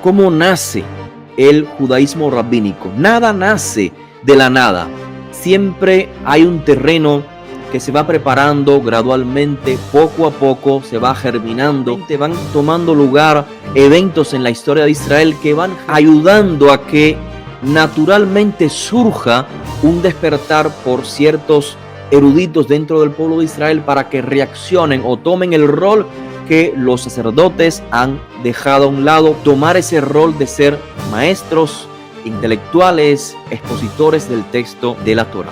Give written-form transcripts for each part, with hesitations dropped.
¿Cómo nace el judaísmo rabínico? Nada nace de la nada. Siempre hay un terreno que se va preparando gradualmente, poco a poco, se va germinando, van tomando lugar eventos en la historia de Israel que van ayudando a que naturalmente surja un despertar por ciertos eruditos dentro del pueblo de Israel para que reaccionen o tomen el rol que los sacerdotes han dejado a un lado, tomar ese rol de ser maestros, intelectuales, expositores del texto de la Torá.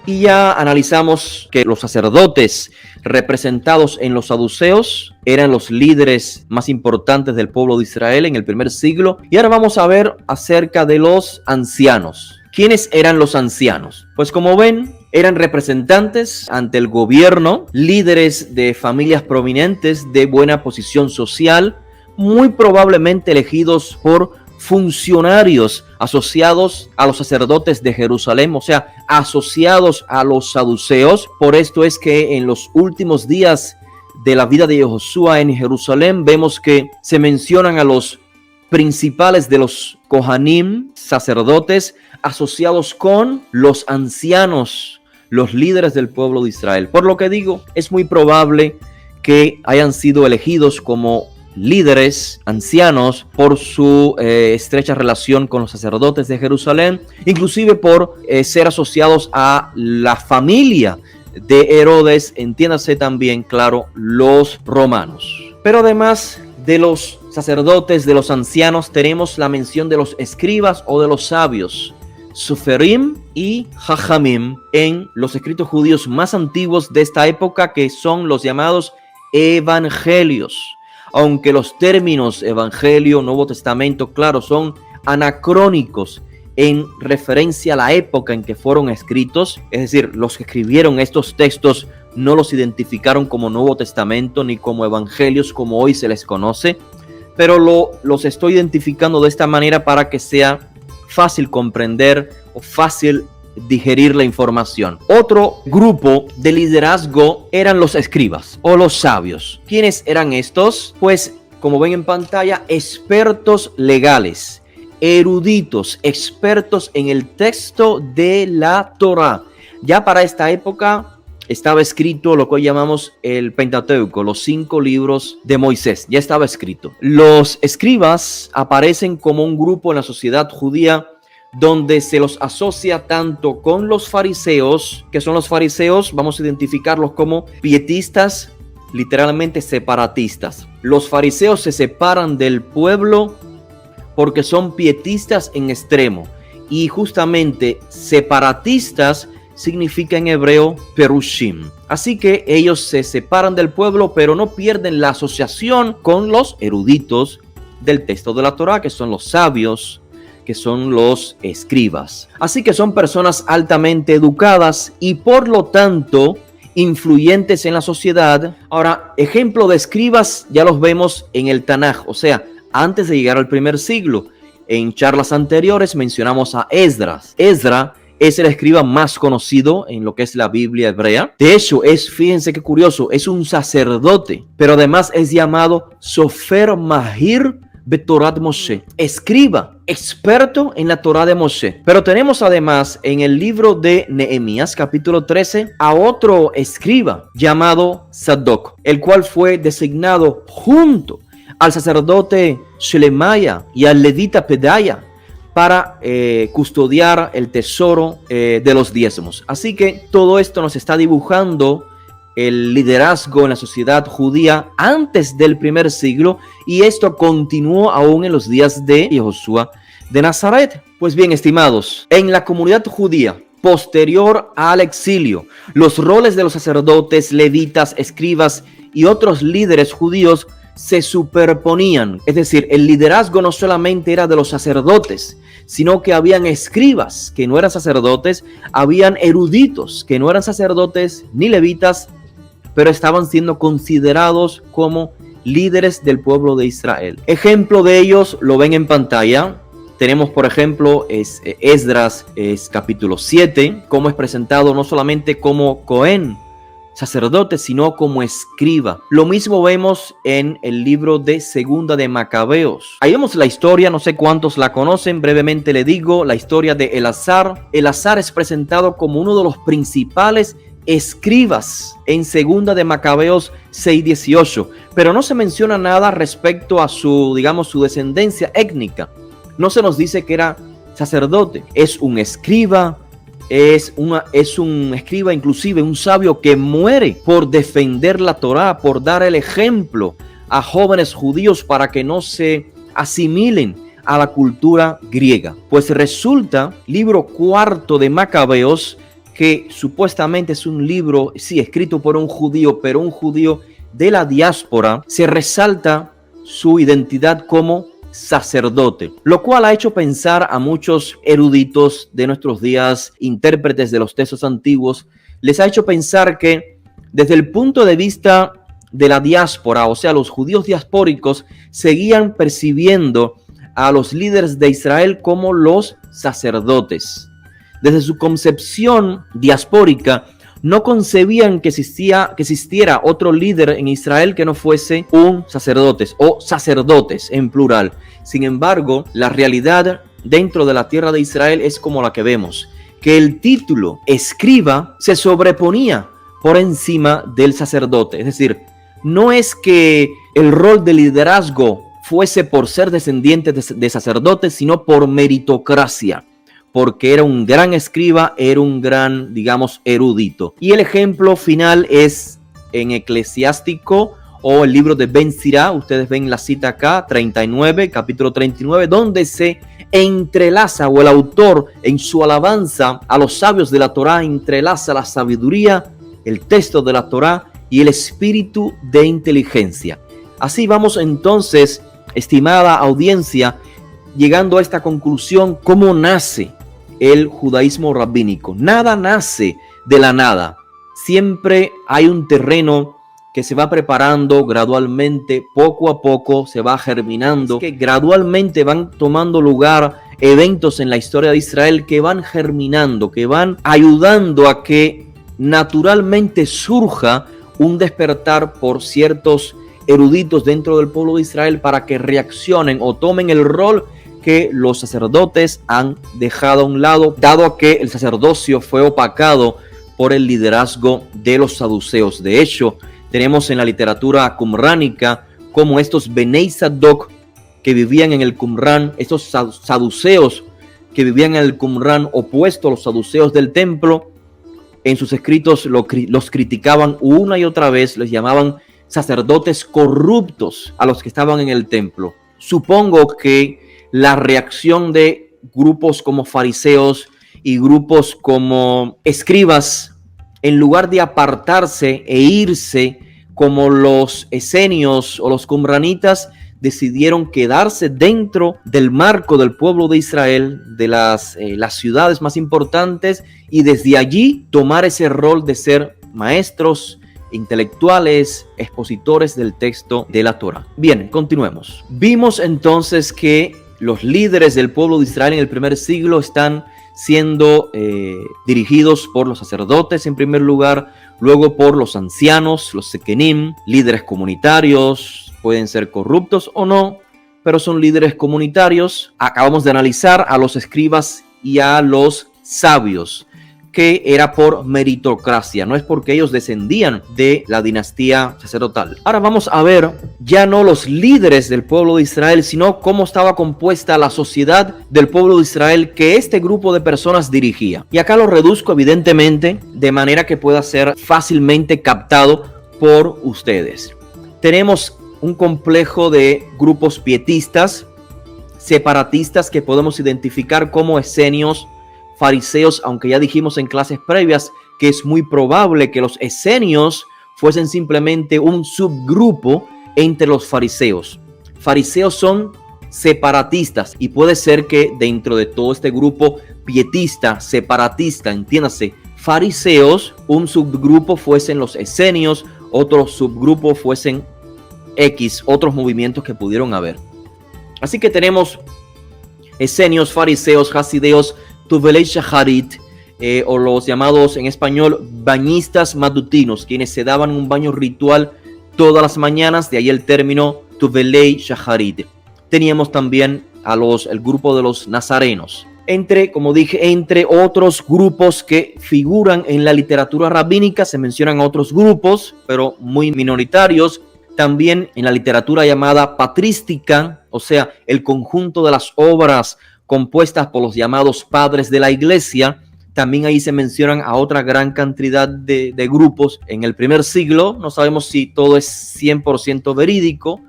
Y ya analizamos que los sacerdotes representados en los saduceos eran los líderes más importantes del pueblo de Israel en el primer siglo. Y ahora vamos a ver acerca de los ancianos. ¿Quiénes eran los ancianos? Pues como ven, eran representantes ante el gobierno, líderes de familias prominentes de buena posición social, muy probablemente elegidos por funcionarios asociados a los sacerdotes de Jerusalén, o sea, asociados a los saduceos. Por esto es que en los últimos días de la vida de Josué en Jerusalén vemos que se mencionan a los principales de los Kohanim, sacerdotes, asociados con los ancianos, los líderes del pueblo de Israel. Por lo que digo, es muy probable que hayan sido elegidos como líderes ancianos por su estrecha relación con los sacerdotes de Jerusalén, inclusive por ser asociados a la familia de Herodes, entiéndase también, claro, los romanos. Pero además de los sacerdotes, de los ancianos, tenemos la mención de los escribas o de los sabios, Soferim y Jajamim, en los escritos judíos más antiguos de esta época, que son los llamados evangelios. Aunque los términos Evangelio, Nuevo Testamento, claro, son anacrónicos en referencia a la época en que fueron escritos, es decir, los que escribieron estos textos no los identificaron como Nuevo Testamento ni como Evangelios como hoy se les conoce, pero los estoy identificando de esta manera para que sea fácil comprender o fácil digerir la información. Otro grupo de liderazgo eran los escribas o los sabios. ¿Quiénes eran estos? Pues, como ven en pantalla, expertos legales, eruditos, expertos en el texto de la Torá. Ya para esta época estaba escrito lo que hoy llamamos el Pentateuco, los 5 libros de Moisés. Ya estaba escrito. Los escribas aparecen como un grupo en la sociedad judía donde se los asocia tanto con los fariseos, que son los fariseos, vamos a identificarlos como pietistas, literalmente separatistas. Los fariseos se separan del pueblo porque son pietistas en extremo, y justamente separatistas significa en hebreo perushim. Así que ellos se separan del pueblo, pero no pierden la asociación con los eruditos del texto de la Torá, que son los sabios, que son los escribas. Así que son personas altamente educadas y por lo tanto influyentes en la sociedad. Ahora, ejemplo de escribas ya los vemos en el Tanaj, o sea, antes de llegar al primer siglo. En charlas anteriores mencionamos a Esdras. Esdras es el escriba más conocido en lo que es la Biblia hebrea. De hecho, fíjense qué curioso, es un sacerdote, pero además es llamado Sofer Mahir Betorat Moshe, escriba, experto en la Torá de Moshe. Pero tenemos además en el libro de Nehemías, capítulo 13, a otro escriba llamado Sadoc, el cual fue designado junto al sacerdote Shelemaya y al levita Pedaya para custodiar el tesoro de los diezmos. Así que todo esto nos está dibujando el liderazgo en la sociedad judía antes del primer siglo, y esto continuó aún en los días de Josué de Nazaret. Pues bien, estimados, en la comunidad judía posterior al exilio, los roles de los sacerdotes, levitas, escribas y otros líderes judíos se superponían. Es decir, el liderazgo no solamente era de los sacerdotes, sino que habían escribas que no eran sacerdotes, habían eruditos que no eran sacerdotes ni levitas, pero estaban siendo considerados como líderes del pueblo de Israel. Ejemplo de ellos lo ven en pantalla. Tenemos, por ejemplo, Esdras, capítulo 7, cómo es presentado no solamente como Cohen, sacerdote, sino como escriba. Lo mismo vemos en el libro de Segunda de Macabeos. Ahí vemos la historia, no sé cuántos la conocen, brevemente le digo, la historia de Eleazar. Eleazar es presentado como uno de los principales escribas en Segunda de Macabeos 6:18, pero no se menciona nada respecto a su, digamos, su descendencia étnica. No se nos dice que era sacerdote. Es un escriba, es un escriba, inclusive un sabio que muere por defender la Torá, por dar el ejemplo a jóvenes judíos para que no se asimilen a la cultura griega. Pues resulta, libro cuarto de Macabeos, que supuestamente es un libro, sí, escrito por un judío, pero un judío de la diáspora, se resalta su identidad como sacerdote, lo cual ha hecho pensar a muchos eruditos de nuestros días, intérpretes de los textos antiguos, les ha hecho pensar que desde el punto de vista de la diáspora, o sea, los judíos diaspóricos, seguían percibiendo a los líderes de Israel como los sacerdotes. Desde su concepción diaspórica, no concebían que existiera otro líder en Israel que no fuese un sacerdote o sacerdotes en plural. Sin embargo, la realidad dentro de la tierra de Israel es como la que vemos, que el título escriba se sobreponía por encima del sacerdote. Es decir, no es que el rol de liderazgo fuese por ser descendiente de sacerdotes, sino por meritocracia, porque era un gran escriba, era un gran, digamos, erudito. Y el ejemplo final es en Eclesiástico o el libro de Ben Sirá. Ustedes ven la cita acá, 39, capítulo 39, donde se entrelaza, o el autor en su alabanza a los sabios de la Torá entrelaza la sabiduría, el texto de la Torá y el espíritu de inteligencia. Así vamos entonces, estimada audiencia, llegando a esta conclusión: ¿cómo nace el judaísmo rabínico? Nada nace de la nada. Siempre hay un terreno que se va preparando gradualmente, poco a poco se va germinando, que gradualmente van tomando lugar eventos en la historia de Israel que van germinando, que van ayudando a que naturalmente surja un despertar por ciertos eruditos dentro del pueblo de Israel para que reaccionen o tomen el rol que los sacerdotes han dejado a un lado, dado a que el sacerdocio fue opacado por el liderazgo de los saduceos. De hecho, tenemos en la literatura qumránica como estos Benei Zadok que vivían en el Qumrán, estos saduceos que vivían en el Qumrán opuesto a los saduceos del templo, en sus escritos los criticaban una y otra vez, les llamaban sacerdotes corruptos a los que estaban en el templo. Supongo que la reacción de grupos como fariseos y grupos como escribas, en lugar de apartarse e irse como los esenios o los qumranitas, decidieron quedarse dentro del marco del pueblo de Israel, de las ciudades más importantes, y desde allí tomar ese rol de ser maestros, intelectuales, expositores del texto de la Torá. Bien, continuemos. Vimos entonces que los líderes del pueblo de Israel en el primer siglo están siendo dirigidos por los sacerdotes en primer lugar, luego por los ancianos, los sekenim, líderes comunitarios, pueden ser corruptos o no, pero son líderes comunitarios. Acabamos de analizar a los escribas y a los sabios, que era por meritocracia, no es porque ellos descendían de la dinastía sacerdotal. Ahora vamos a ver ya no los líderes del pueblo de Israel, sino cómo estaba compuesta la sociedad del pueblo de Israel que este grupo de personas dirigía. Y acá lo reduzco evidentemente de manera que pueda ser fácilmente captado por ustedes. Tenemos un complejo de grupos pietistas, separatistas, que podemos identificar como esenios, fariseos, aunque ya dijimos en clases previas que es muy probable que los esenios fuesen simplemente un subgrupo entre los fariseos. Fariseos son separatistas y puede ser que dentro de todo este grupo pietista, separatista, entiéndase, fariseos, un subgrupo fuesen los esenios, otro subgrupo fuesen otros movimientos que pudieron haber. Así que tenemos esenios, fariseos, hasideos, Tuvelei Shacharit, o los llamados en español bañistas matutinos, quienes se daban un baño ritual todas las mañanas, de ahí el término Tuvelei Shacharit. Teníamos también el grupo de los nazarenos. Como dije, entre otros grupos que figuran en la literatura rabínica, se mencionan otros grupos, pero muy minoritarios. También en la literatura llamada patrística, o sea, el conjunto de las obras compuestas por los llamados padres de la iglesia, también ahí se mencionan a otra gran cantidad de grupos en el primer siglo. No sabemos si todo es 100% verídico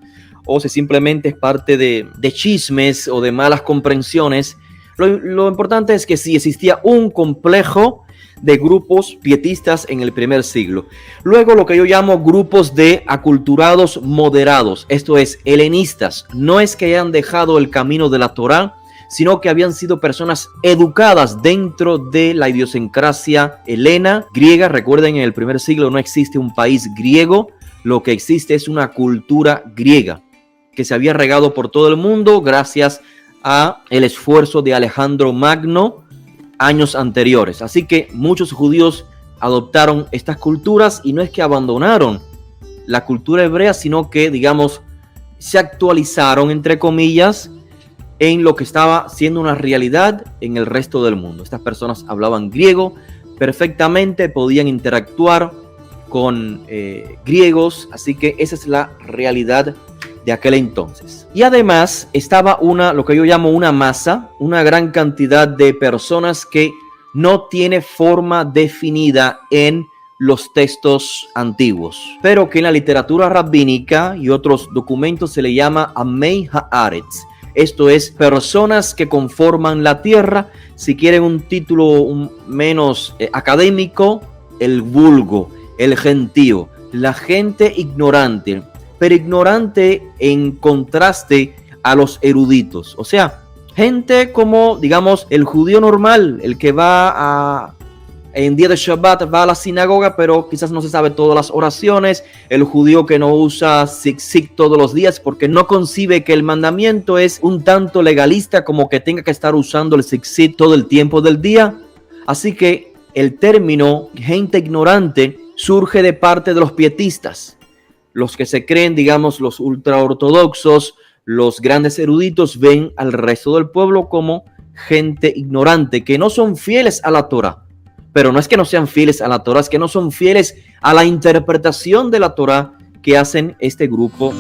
o si simplemente es parte de chismes o de malas comprensiones. Lo importante es que sí existía un complejo de grupos pietistas en el primer siglo. Luego lo que yo llamo grupos de aculturados moderados, esto es, helenistas. No es que hayan dejado el camino de la Torá, sino que habían sido personas educadas dentro de la idiosincrasia helena, griega. Recuerden, en el primer siglo no existe un país griego, lo que existe es una cultura griega que se había regado por todo el mundo gracias a el esfuerzo de Alejandro Magno años anteriores. Así que muchos judíos adoptaron estas culturas y no es que abandonaron la cultura hebrea, sino que, digamos, se actualizaron, entre comillas, en lo que estaba siendo una realidad en el resto del mundo. Estas personas hablaban griego perfectamente, podían interactuar con griegos, así que esa es la realidad de aquel entonces. Y además estaba lo que yo llamo una masa, una gran cantidad de personas que no tiene forma definida en los textos antiguos, pero que en la literatura rabínica y otros documentos se le llama Amei Haaretz. Esto es, personas que conforman la tierra. Si quieren un título menos académico, el vulgo, el gentío, la gente ignorante, pero ignorante en contraste a los eruditos. O sea, gente como, digamos, el judío normal, el que en día de Shabbat va a la sinagoga, pero quizás no se sabe todas las oraciones. El judío que no usa tzitzit todos los días porque no concibe que el mandamiento es un tanto legalista como que tenga que estar usando el tzitzit todo el tiempo del día. Así que el término gente ignorante surge de parte de los pietistas. Los que se creen, digamos, los ultraortodoxos, los grandes eruditos, ven al resto del pueblo como gente ignorante, que no son fieles a la Torá. Pero no es que no sean fieles a la Torá, es que no son fieles a la interpretación de la Torá que hacen este grupo